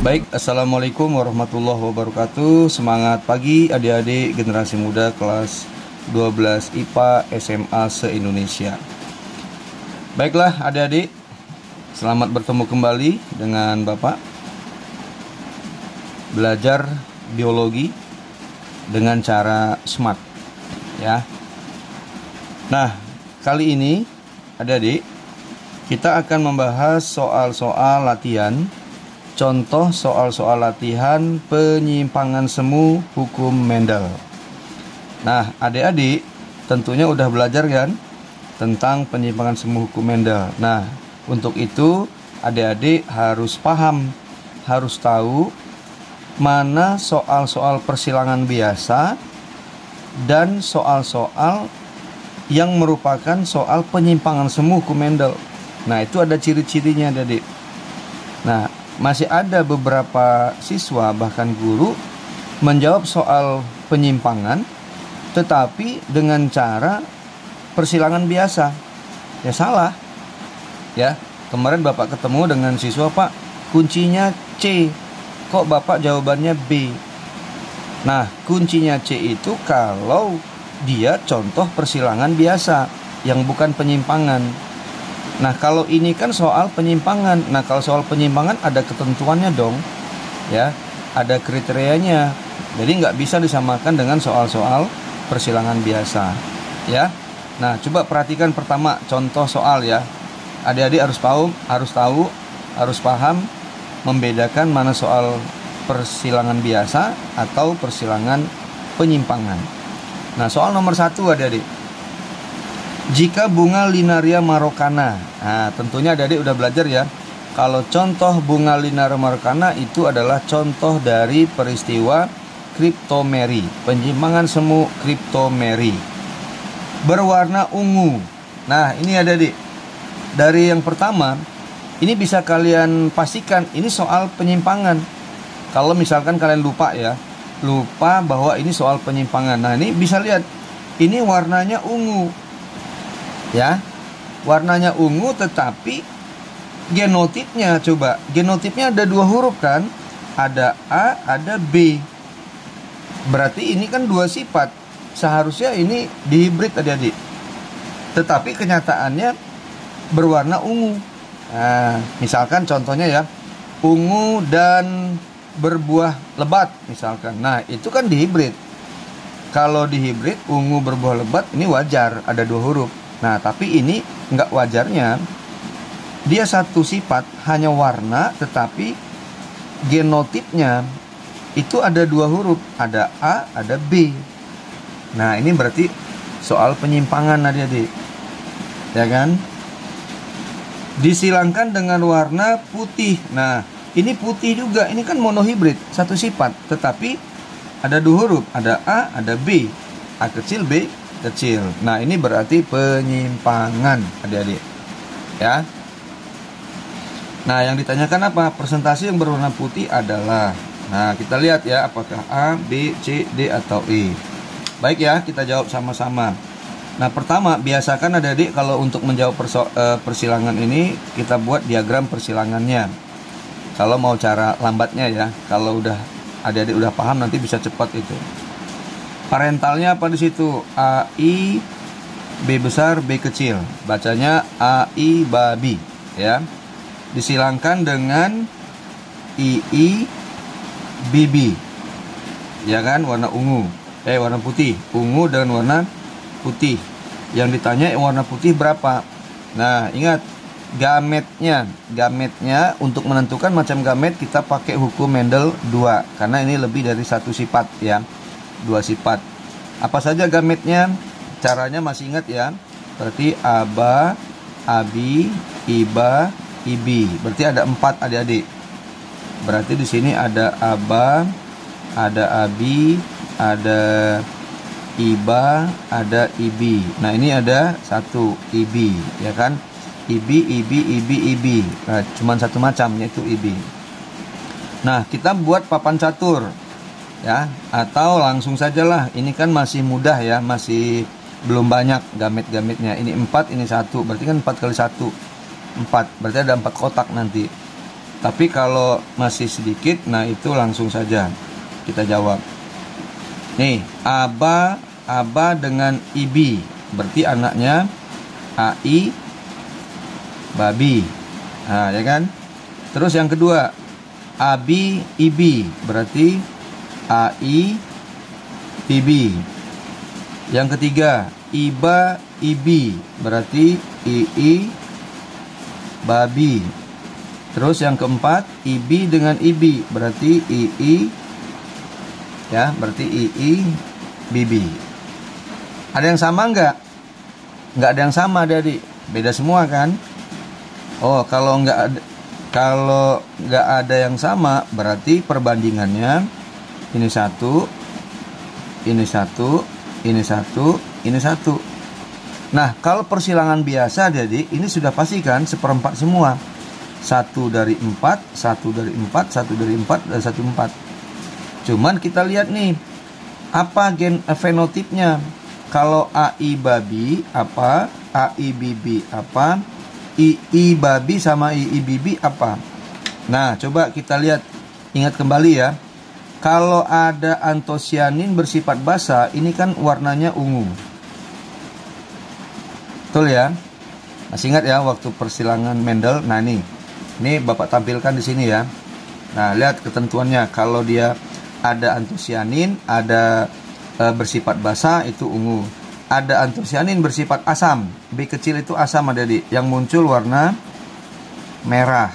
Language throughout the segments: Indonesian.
Baik, Assalamualaikum warahmatullahi wabarakatuh. Semangat pagi adik-adik generasi muda kelas 12 IPA SMA se-Indonesia. Baiklah adik-adik, selamat bertemu kembali dengan Bapak. Belajar biologi dengan cara smart ya. Nah, kali ini adik-adik kita akan membahas soal-soal latihan. Contoh soal-soal latihan penyimpangan semu hukum Mendel. Nah, adik-adik tentunya udah belajar kan tentang penyimpangan semu hukum Mendel. Nah, untuk itu adik-adik harus paham, harus tahu mana soal-soal persilangan biasa dan soal-soal yang merupakan soal penyimpangan semu hukum Mendel. Nah, itu ada ciri-cirinya adik-adik. Nah, masih ada beberapa siswa bahkan guru menjawab soal penyimpangan tetapi dengan cara persilangan biasa. Ya salah. Ya, kemarin Bapak ketemu dengan siswa, "Pak, kuncinya C. Kok Bapak jawabannya B?" Nah, kuncinya C itu kalau dia contoh persilangan biasa yang bukan penyimpangan. Nah, kalau ini kan soal penyimpangan. Nah, kalau soal penyimpangan ada ketentuannya dong, ya, ada kriterianya. Jadi nggak bisa disamakan dengan soal-soal persilangan biasa, ya. Nah, coba perhatikan pertama contoh soal ya. Adik-adik harus paham membedakan mana soal persilangan biasa atau persilangan penyimpangan. Nah, soal nomor 1 adik-adik. Jika bunga Linaria marokana, nah tentunya adik-adik udah belajar ya. Kalau contoh bunga Linaria marokana itu adalah contoh dari peristiwa kriptomeri, penyimpangan semu kriptomeri. Berwarna ungu. Nah ini adik-adik, dari yang pertama, ini bisa kalian pastikan ini soal penyimpangan. Kalau misalkan kalian lupa bahwa ini soal penyimpangan. Nah ini bisa lihat, ini warnanya ungu. Ya, warnanya ungu tetapi genotipnya genotipnya ada 2 huruf kan, ada A, ada B. Berarti ini kan 2 sifat. Seharusnya ini dihibrid adik-adik. Tetapi kenyataannya berwarna ungu. Nah, misalkan contohnya ya, ungu dan berbuah lebat misalkan. Nah, itu kan dihibrid. Kalau dihibrid ungu berbuah lebat ini wajar, ada 2 huruf. Nah, tapi ini nggak wajarnya. Dia satu sifat, hanya warna, tetapi genotipnya itu ada 2 huruf, ada A, ada B. Nah, ini berarti soal penyimpangan adik-adik. Ya kan? Disilangkan dengan warna putih. Nah, ini putih juga, ini kan monohibrid, satu sifat, tetapi ada 2 huruf, ada A, ada B. A kecil, B kecil. Nah, ini berarti penyimpangan adik-adik. Ya. Nah, yang ditanyakan apa? Presentasi yang berwarna putih adalah. Nah, kita lihat ya apakah A, B, C, D atau E. Baik ya, kita jawab sama-sama. Nah, pertama, biasakan adik-adik kalau untuk menjawab persilangan ini kita buat diagram persilangannya. Kalau mau cara lambatnya ya. Kalau udah adik-adik udah paham nanti bisa cepat itu. Parentalnya apa di situ? AI, B besar, B kecil. Bacanya AI babi, ya. Disilangkan dengan II, BB. Ya kan, warna ungu. Warna putih. Ungu dan warna putih. Yang ditanya warna putih berapa? Nah, ingat gametnya untuk menentukan macam gamet kita pakai hukum Mendel 2 karena ini lebih dari satu sifat ya. 2 sifat. Apa saja gametnya? Caranya masih ingat ya. Berarti aba, abi, iba, ibi. Berarti ada 4 adik-adik. Berarti di sini ada aba, ada abi, ada iba, ada ibi. Nah, ini ada 1 ibi, ya kan? Ibi. Nah, cuman satu macam yaitu ibi. Nah, kita buat papan catur. Ya, atau langsung sajalah, ini kan masih mudah ya, masih belum banyak gamet-gametnya. Ini 4, ini 1, berarti kan 4 kali 1 4, berarti ada 4 kotak nanti. Tapi kalau masih sedikit, nah itu langsung saja kita jawab. Nih, aba dengan ibi, berarti anaknya ai babi. Nah, ya kan? Terus yang kedua, abi ibi, berarti ai bibi. Yang ketiga, iba ibi, berarti ii babi. Terus yang keempat, ibi dengan ibi, berarti ii, ya, berarti ii bibi. Ada yang sama nggak? Nggak ada yang sama, Adik. Beda semua kan? Oh, kalau nggak ada yang sama, berarti perbandingannya ini satu, ini satu, ini satu, ini satu. Nah, kalau persilangan biasa, jadi ini sudah pasti kan seperempat semua. 1 dari 4, 1 dari 4, 1 dari 4, dan 1 4. Cuman kita lihat nih, apa fenotipnya. Kalau AI babi apa, AI bibi apa, II babi sama II bibi apa. Nah, coba kita lihat, ingat kembali ya. Kalau ada antosianin bersifat basa, ini kan warnanya ungu. Betul ya? Masih ingat ya waktu persilangan Mendel? Nah, ini Bapak tampilkan di sini ya. Nah, lihat ketentuannya. Kalau dia ada antosianin, ada bersifat basa, itu ungu. Ada antosianin bersifat asam, B kecil itu asam, Adik, yang muncul warna merah.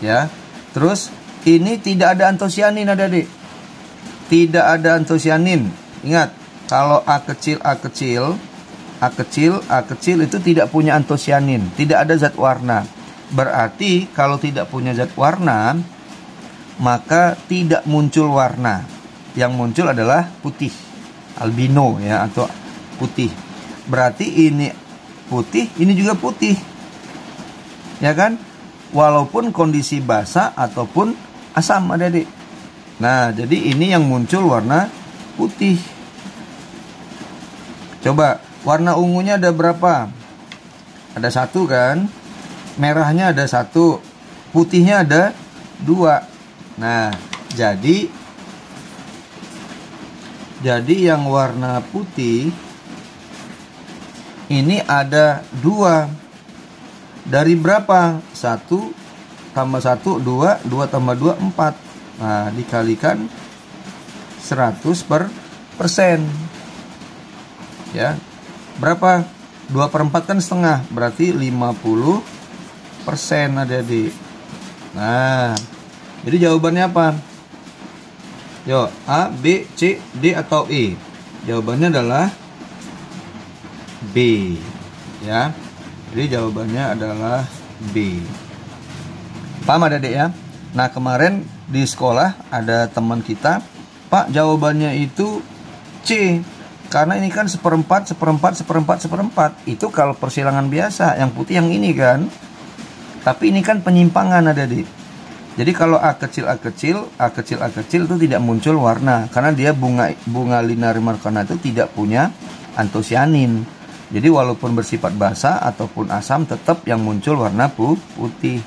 Ya. Terus ini tidak ada antosianin, Adik. Tidak ada antosianin. Ingat, kalau A kecil itu tidak punya antosianin, tidak ada zat warna. Berarti kalau tidak punya zat warna, maka tidak muncul warna. Yang muncul adalah putih, albino ya, atau putih. Berarti ini putih, ini juga putih. Ya kan? Walaupun kondisi basa ataupun asam, Adik. Nah, jadi ini yang muncul warna putih. Coba, warna ungunya ada berapa? Ada 1 kan? Merahnya ada 1, putihnya ada 2. Nah, jadi yang warna putih ini ada 2. Dari berapa? 1 tambah 1, 2, 2 tambah 2, 4. Nah, dikalikan 100%. Ya. Berapa? 2/4 kan setengah, berarti 50%, Adik. Nah, jadi jawabannya apa? Yo, A, B, C, D atau E? Jawabannya adalah B. Ya. Jadi jawabannya adalah B. Paham, Adik ya? Nah, kemarin di sekolah ada teman kita, Pak, jawabannya itu C. Karena ini kan seperempat. Itu kalau persilangan biasa, yang putih yang ini kan. Tapi ini kan penyimpangan, Adik. Jadi kalau A kecil itu tidak muncul warna, karena dia bunga Linaria marcona itu tidak punya antosianin. Jadi walaupun bersifat basa ataupun asam, tetap yang muncul warna putih.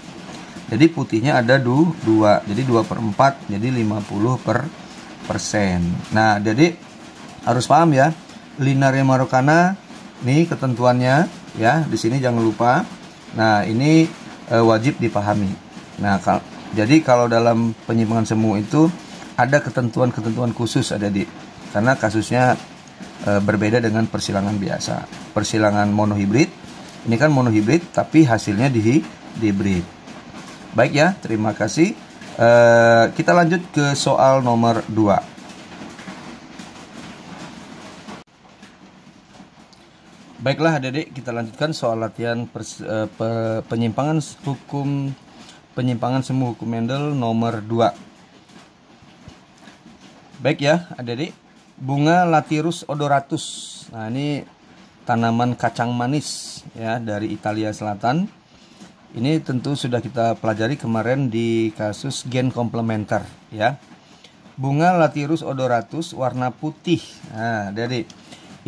Jadi putihnya ada 2, jadi 2/4, jadi 50%. Nah, jadi harus paham ya, Linaria marcona, nih ketentuannya ya, di sini jangan lupa. Nah, ini wajib dipahami. Nah, jadi kalau dalam penyimpangan semu itu ada ketentuan-ketentuan khusus, Adik. Karena kasusnya berbeda dengan persilangan biasa. Persilangan monohibrid, ini kan monohibrid tapi hasilnya dihibrid. Baik ya, terima kasih. Kita lanjut ke soal nomor 2. Baiklah, Adik, kita lanjutkan soal latihan penyimpangan hukum penyimpangan semu hukum Mendel nomor 2. Baik ya, Adik, bunga Lathyrus odoratus. Nah, ini tanaman kacang manis ya dari Italia Selatan. Ini tentu sudah kita pelajari kemarin di kasus gen komplementer ya. Bunga Lathyrus odoratus warna putih. Nah, Adik,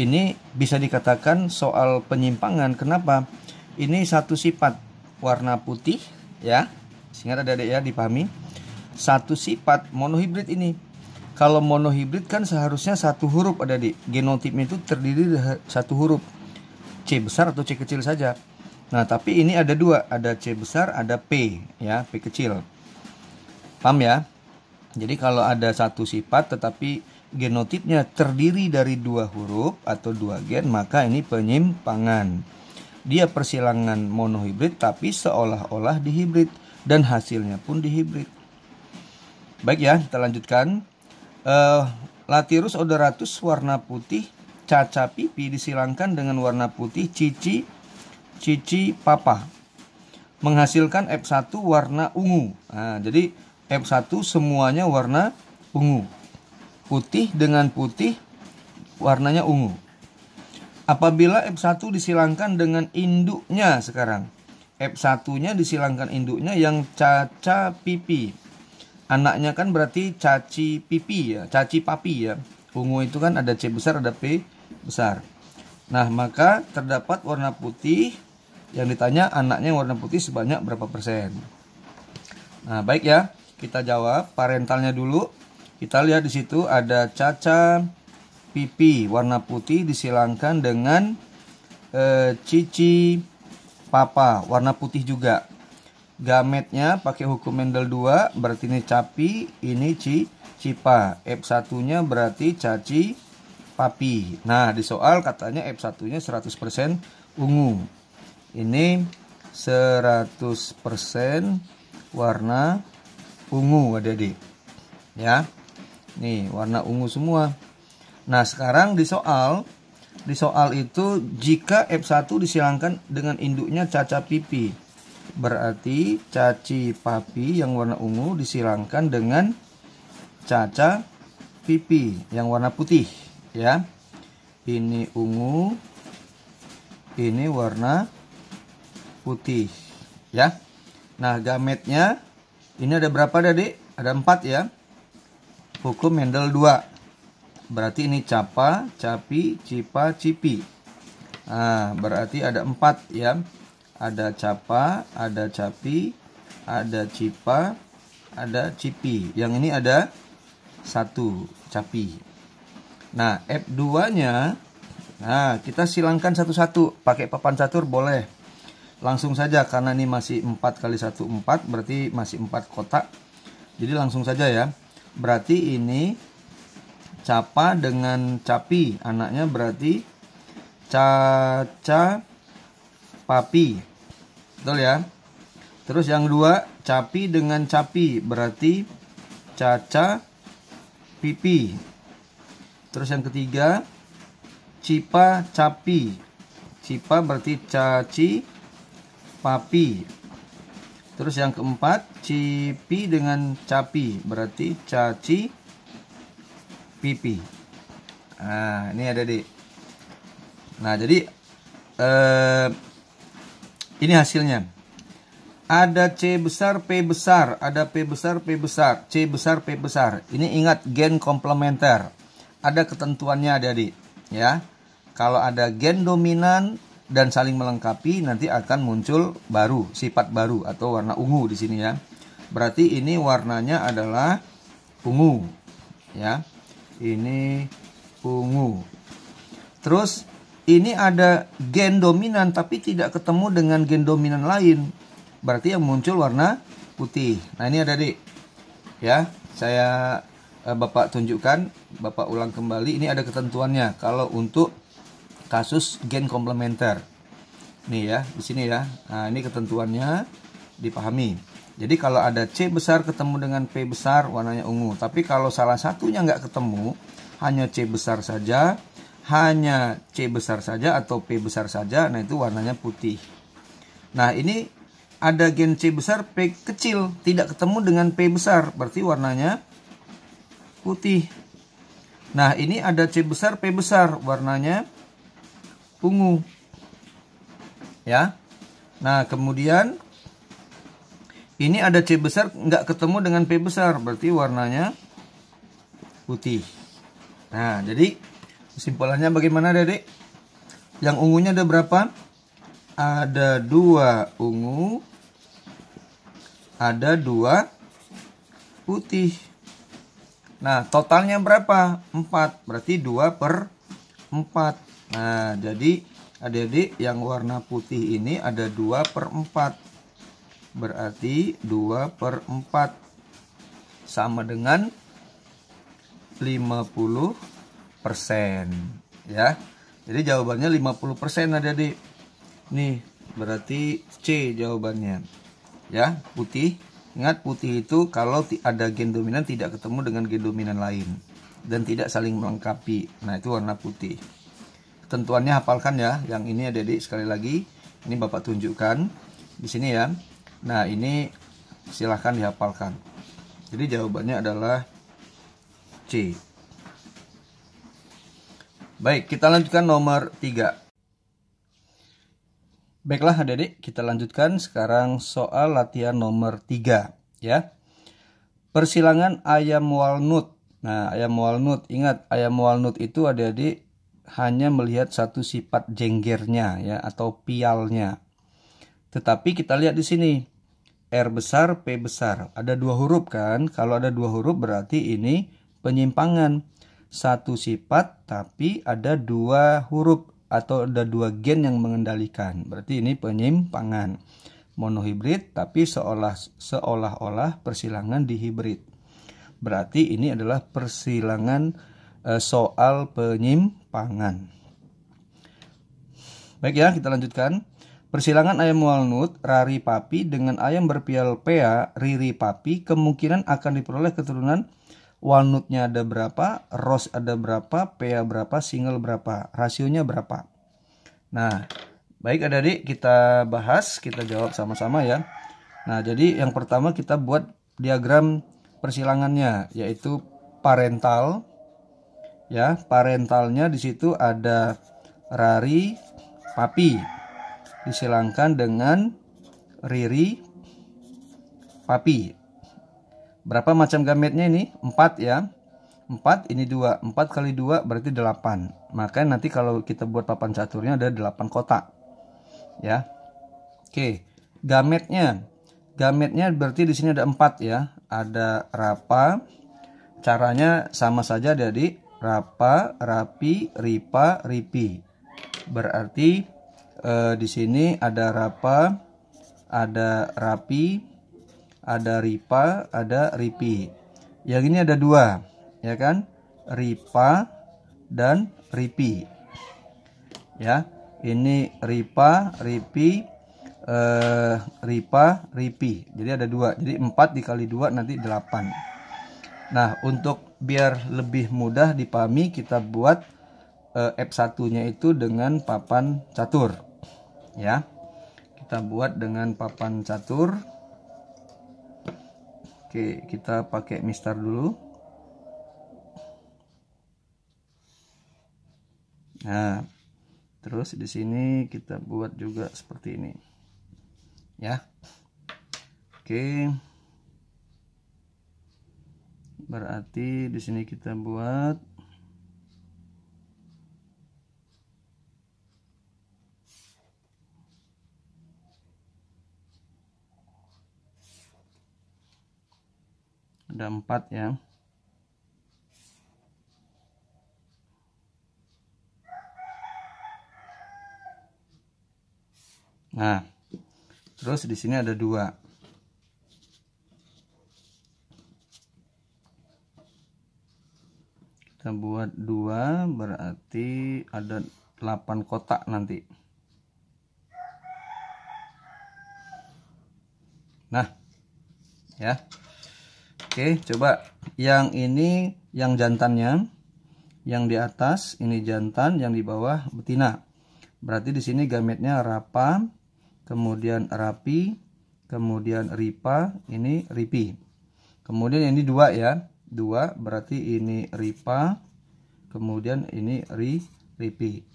ini bisa dikatakan soal penyimpangan. Kenapa? Ini satu sifat, warna putih ya. Ingat adik-adik ya, dipahami. Satu sifat monohibrid ini. Kalau monohibrid kan seharusnya satu huruf adik-adik. Genotipnya itu terdiri dari satu huruf. C besar atau C kecil saja. Nah, tapi ini ada dua, ada C besar, ada P, ya, P kecil. Paham ya? Jadi kalau ada satu sifat tetapi genotipnya terdiri dari dua huruf atau dua gen, maka ini penyimpangan. Dia persilangan monohibrid tapi seolah-olah dihibrid dan hasilnya pun dihibrid. Baik ya, kita lanjutkan. Lathyrus odoratus warna putih, caca pipi disilangkan dengan warna putih, cici papa, menghasilkan F1 warna ungu. Nah, jadi F1 semuanya warna ungu. Putih dengan putih warnanya ungu. Apabila F1 disilangkan dengan induknya sekarang. F1-nya disilangkan induknya yang caca pipi. Anaknya kan berarti caci pipi ya, caci papi ya. Ungu itu kan ada C besar, ada P besar. Nah, maka terdapat warna putih. Yang ditanya anaknya warna putih sebanyak berapa persen. Nah, baik ya. Kita jawab parentalnya dulu. Kita lihat di situ ada caca pipi warna putih disilangkan dengan cici papa warna putih juga. Gametnya pakai hukum Mendel 2, berarti ini capi, ini cipa. F1-nya berarti caci papi. Nah, di soal katanya F1-nya 100% ungu. Ini 100% warna ungu adik-adik. Ya. Nih, warna ungu semua. Nah, sekarang di soal itu jika F1 disilangkan dengan induknya caca pipi, berarti caci papi yang warna ungu disilangkan dengan caca pipi yang warna putih, ya. Ini ungu, ini warna putih, ya. Nah, gametnya ini ada berapa adik? Ada 4 ya. Hukum Mendel 2. Berarti ini capa, capi, cipa, cipi. Nah, berarti ada 4 ya. Ada capa, ada capi, ada cipa, ada cipi. Yang ini ada 1 capi. Nah, F2-nya, nah kita silangkan satu-satu. Pakai papan catur boleh. Langsung saja karena ini masih 4 kali 1 4, berarti masih 4 kotak. Jadi langsung saja ya. Berarti ini capa dengan capi, anaknya berarti caca papi. Betul ya? Terus yang 2, capi dengan capi, berarti caca pipi. Terus yang ketiga, cipa capi. Cipa berarti caci papi. Terus yang keempat, cipi dengan capi, berarti caci pipi. Nah, ini ada di. Nah, jadi ini hasilnya. Ada C besar, P besar, ada P besar, P besar, C besar, P besar. Ini ingat gen komplementer. Ada ketentuannya adik-adik, ya. Kalau ada gen dominan dan saling melengkapi, nanti akan muncul baru, sifat baru atau warna ungu di sini ya. Berarti ini warnanya adalah ungu, ya. Ini ungu. Terus ini ada gen dominan tapi tidak ketemu dengan gen dominan lain. Berarti yang muncul warna putih. Nah, ini ada adik. Ya, saya Bapak tunjukkan, Bapak ulang kembali. Ini ada ketentuannya kalau untuk kasus gen komplementer. Nih ya, di sini ya. Nah, ini ketentuannya dipahami. Jadi kalau ada C besar ketemu dengan P besar, warnanya ungu. Tapi kalau salah satunya nggak ketemu, hanya C besar saja, hanya C besar saja atau P besar saja, nah itu warnanya putih. Nah, ini ada gen C besar, P kecil, tidak ketemu dengan P besar, berarti warnanya putih. Nah, ini ada C besar, P besar, warnanya ungu. Ya. Nah, kemudian ini ada C besar nggak ketemu dengan P besar, berarti warnanya putih. Nah, jadi kesimpulannya bagaimana, Dedek? Yang ungunya ada berapa? Ada 2 ungu, ada 2 putih. Nah, totalnya berapa? 4. Berarti 2/4. Nah, jadi adik-adik yang warna putih ini ada 2/4. Berarti 2/4 sama dengan 50%. Ya. Jadi jawabannya 50% adik-adik. Nih, berarti C jawabannya. Ya, putih. Ingat, putih itu kalau ada gen dominan tidak ketemu dengan gen dominan lain dan tidak saling melengkapi. Nah, itu warna putih. Ketentuannya hafalkan ya. Yang ini adik-adik sekali lagi. Ini Bapak tunjukkan di sini ya. Nah, ini silahkan dihafalkan. Jadi jawabannya adalah C. Baik, kita lanjutkan nomor 3. Baiklah adik-adik, kita lanjutkan sekarang soal latihan nomor 3 ya. Persilangan ayam walnut. Nah, ayam walnut, ingat ayam walnut itu adik-adik hanya melihat satu sifat jenggernya ya atau pialnya. Tetapi kita lihat di sini R besar, P besar. Ada 2 huruf kan? Kalau ada 2 huruf berarti ini penyimpangan. Satu sifat tapi ada 2 huruf atau ada 2 gen yang mengendalikan. Berarti ini penyimpangan. Monohibrid tapi seolah-olah persilangan dihibrid. Berarti ini adalah persilangan soal penyimpangan. Baik ya, kita lanjutkan. Persilangan ayam walnut, rari papi dengan ayam berpial pea, riri papi, kemungkinan akan diperoleh keturunan walnutnya ada berapa, rose ada berapa, pea berapa, single berapa, rasionya berapa. Nah, baik adik-adik, kita bahas, kita jawab sama-sama ya. Nah, jadi yang pertama kita buat diagram persilangannya, yaitu parental. Ya, parentalnya di situ ada rari papi disilangkan dengan riri papi. Berapa macam gametnya ini? 4 ya. 4 ini 2. 4 kali 2 berarti 8. Makanya nanti kalau kita buat papan caturnya ada 8 kotak. Ya. Oke, gametnya. Gametnya berarti di sini ada 4 ya. Ada rapa. Caranya sama saja dari rapa, rapi, ripa, ripi. Berarti di sini ada rapa, ada rapi, ada ripa, ada ripi. Yang ini ada 2, ya kan? Ripa dan ripi. Ya, ini ripa, ripi, ripa, ripi. Jadi ada 2. Jadi 4 dikali 2 nanti 8. Nah, untuk biar lebih mudah dipahami, kita buat F1-nya itu dengan papan catur. Ya. Kita buat dengan papan catur. Oke, kita pakai mistar dulu. Nah, terus di sini kita buat juga seperti ini. Ya. Oke. Berarti di sini kita buat ada 4 ya. Nah, terus di sini ada 2. Kita buat 2 berarti ada 8 kotak nanti. Nah, ya. Oke, coba yang ini yang jantannya, yang di atas ini jantan, yang di bawah betina. Berarti di sini gametnya rapa, kemudian rapi, kemudian ripa, ini ripi. Kemudian ini 2 ya, 2 berarti ini ripa, kemudian ini ripi.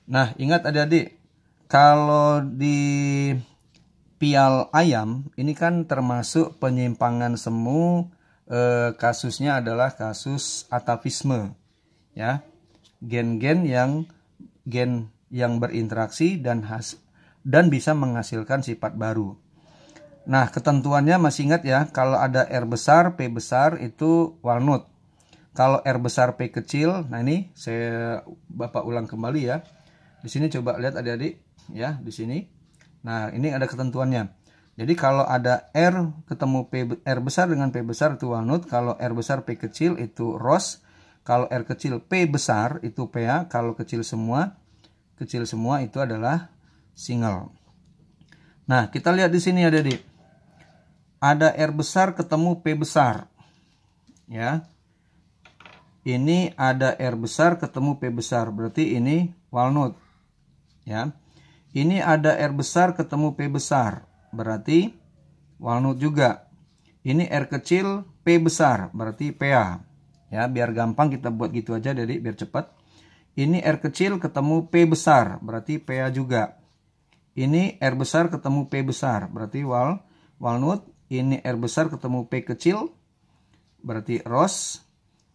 Nah, ingat adik-adik, kalau di pial ayam ini kan termasuk penyimpangan semu, kasusnya adalah kasus atavisme ya, gen-gen yang berinteraksi dan bisa menghasilkan sifat baru. Nah, ketentuannya masih ingat ya, kalau ada R besar, P besar itu walnut. Kalau R besar, P kecil, nah ini Bapak ulang kembali ya. Di sini coba lihat adik-adik ya, di sini. Nah, ini ada ketentuannya. Jadi kalau ada R ketemu R besar dengan P besar itu walnut, kalau R besar P kecil itu rose, kalau R kecil P besar itu PA, kalau kecil semua itu adalah single. Nah, kita lihat di sini adik-adik. Ada R besar ketemu P besar. Ya. Ini ada R besar ketemu P besar, berarti ini walnut. Ya. Ini ada R besar ketemu P besar, berarti walnut juga. Ini R kecil P besar, berarti PA. Ya, biar gampang kita buat gitu aja jadi biar cepat. Ini R kecil ketemu P besar, berarti PA juga. Ini R besar ketemu P besar, berarti walnut. Ini R besar ketemu P kecil, berarti rose.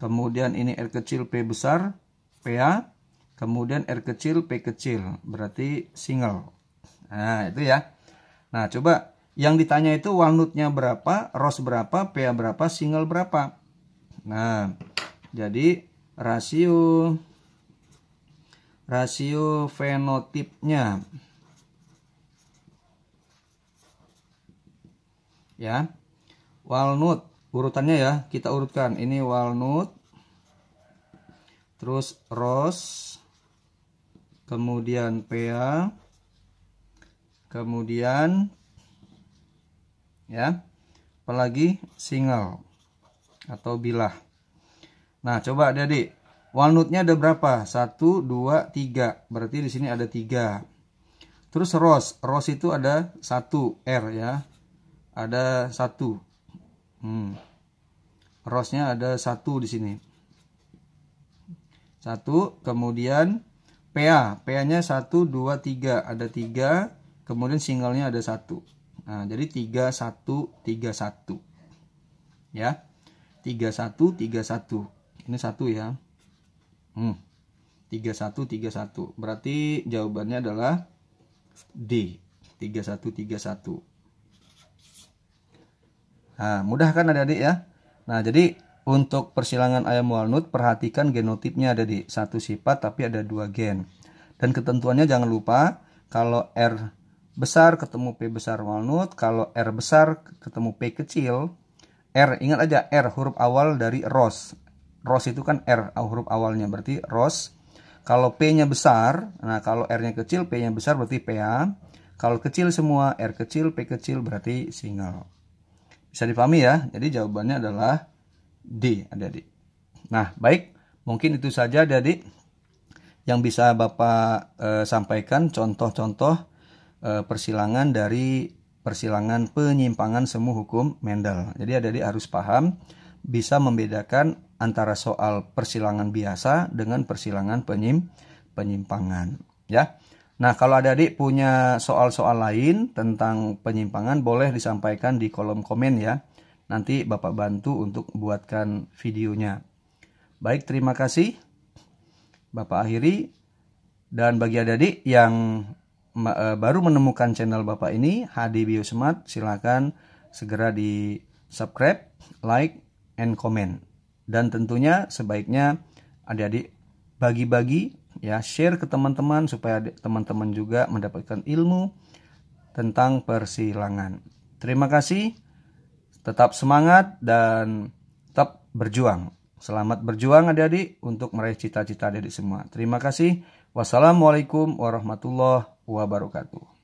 Kemudian ini R kecil P besar, PA. Kemudian R kecil P kecil, berarti single. Nah, itu ya. Nah, coba yang ditanya itu walnutnya berapa, rose berapa, PA berapa, single berapa. Nah, jadi rasio fenotipnya. Ya, walnut urutannya ya, kita urutkan. Ini walnut, terus rose, kemudian PA, kemudian ya, apalagi single atau bilah. Nah, coba adik-adik, walnutnya ada berapa? 1, 2, 3, berarti di sini ada 3. Terus rose itu ada 1 R ya, ada 1. Rose-nya ada 1 di sini. 1, kemudian PA-nya 1, 2, 3, ada 3, kemudian singlenya ada 1. Nah, jadi 3, 1, 3, 1. Ya. 3, 1, 3, 1. Ini 1 ya. 3, 1, 3, 1. Berarti jawabannya adalah D. 3, 1, 3, 1. Nah, mudah kan adik-adik ya. Nah, jadi untuk persilangan ayam walnut, perhatikan genotipnya ada di satu sifat tapi ada 2 gen. Dan ketentuannya jangan lupa, kalau R besar ketemu P besar walnut, kalau R besar ketemu P kecil, R, ingat aja R huruf awal dari rose. Rose itu kan R huruf awalnya, berarti rose. Kalau P-nya besar, nah kalau R-nya kecil, P-nya besar berarti PA. Kalau kecil semua, R kecil, P kecil berarti single. Bisa dipahami ya? Jadi jawabannya adalah D, adik-adik. Nah, baik. Mungkin itu saja adik-adik yang bisa Bapak sampaikan contoh-contoh persilangan dari persilangan penyimpangan semu hukum Mendel. Jadi adik-adik harus paham, bisa membedakan antara soal persilangan biasa dengan persilangan penyimpangan. Ya. Nah, kalau adik-adik punya soal-soal lain tentang penyimpangan, boleh disampaikan di kolom komen ya. Nanti Bapak bantu untuk buatkan videonya. Baik, terima kasih. Bapak akhiri. Dan bagi adik-adik yang baru menemukan channel Bapak ini, HD Biosmart, silakan segera di subscribe, like, and comment. Dan tentunya sebaiknya adik-adik bagi-bagi ya, share ke teman-teman supaya teman-teman juga mendapatkan ilmu tentang persilangan. Terima kasih, tetap semangat dan tetap berjuang. Selamat berjuang adik-adik untuk meraih cita-cita adik-adik semua. Terima kasih. Wassalamualaikum warahmatullahi wabarakatuh.